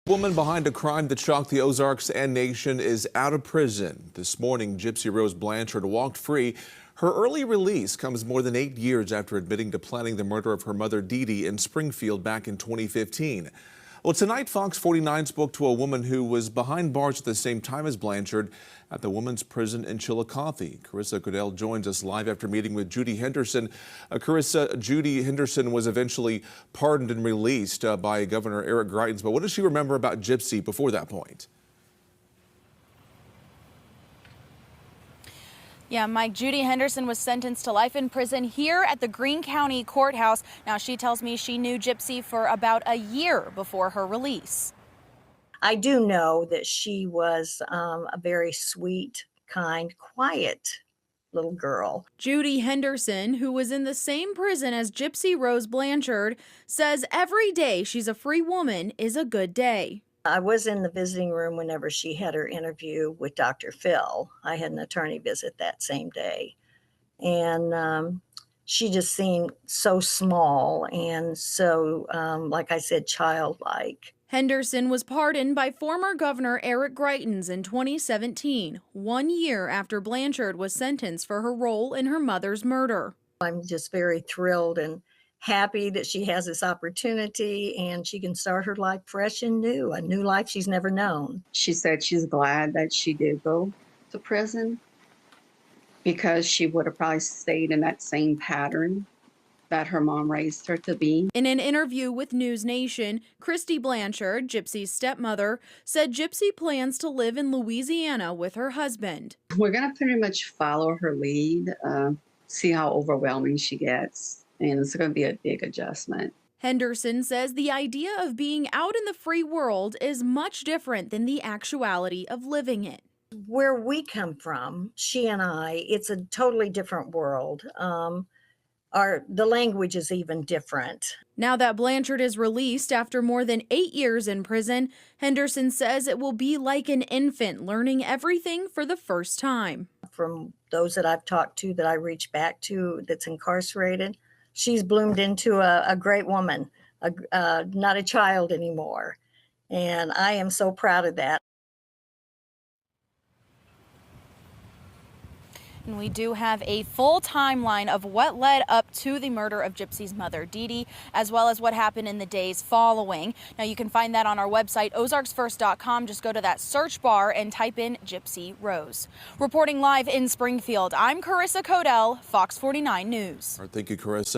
Woman behind a crime that shocked the Ozarks and nation is out of prison. This morning, Gypsy Rose Blanchard walked free. Her early release comes more than 8 years after admitting to planning the murder of her mother, Dee Dee, in Springfield back in 2015. Well, tonight, Fox 49 spoke to a woman who was behind bars at the same time as Blanchard at the women's prison in Chillicothe. Carissa Goodell joins us live after meeting with Judy Henderson. Carissa, Judy Henderson was eventually pardoned and released by Governor Eric Greitens. But what does she remember about Gypsy before that point? Yeah, Mike, Judy Henderson was sentenced to life in prison here at the Greene County Courthouse. Now, she tells me she knew Gypsy for about a year before her release. I do know that she was a very sweet, kind, quiet little girl. Judy Henderson, who was in the same prison as Gypsy Rose Blanchard, says every day she's a free woman is a good day. I was in the visiting room whenever she had her interview with Dr. Phil. I had an attorney visit that same day. And she just seemed so small and so, like I said, childlike. Henderson was pardoned by former Governor Eric Greitens in 2017, 1 year after Blanchard was sentenced for her role in her mother's murder. I'm just very thrilled and happy that she has this opportunity and she can start her life fresh and new, a new life she's never known. She said she's glad that she did go to prison because she would have probably stayed in that same pattern that her mom raised her to be. In an interview with News Nation, Christy Blanchard, Gypsy's stepmother, said Gypsy plans to live in Louisiana with her husband. We're going to pretty much follow her lead, see how overwhelming she gets. And it's going to be a big adjustment. Henderson says the idea of being out in the free world is much different than the actuality of living it. Where we come from, she and I, it's a totally different world. The language is even different. Now that Blanchard is released after more than 8 years in prison, Henderson says it will be like an infant learning everything for the first time. From those that I've talked to that I reach back to that's incarcerated, she's bloomed into a great woman, not a child anymore. And I am so proud of that. And we do have a full timeline of what led up to the murder of Gypsy's mother, Dee Dee, as well as what happened in the days following. Now, you can find that on our website, ozarksfirst.com. Just go to that search bar and type in Gypsy Rose. Reporting live in Springfield, I'm Carissa Goodell, Fox 49 News. All right, thank you, Carissa.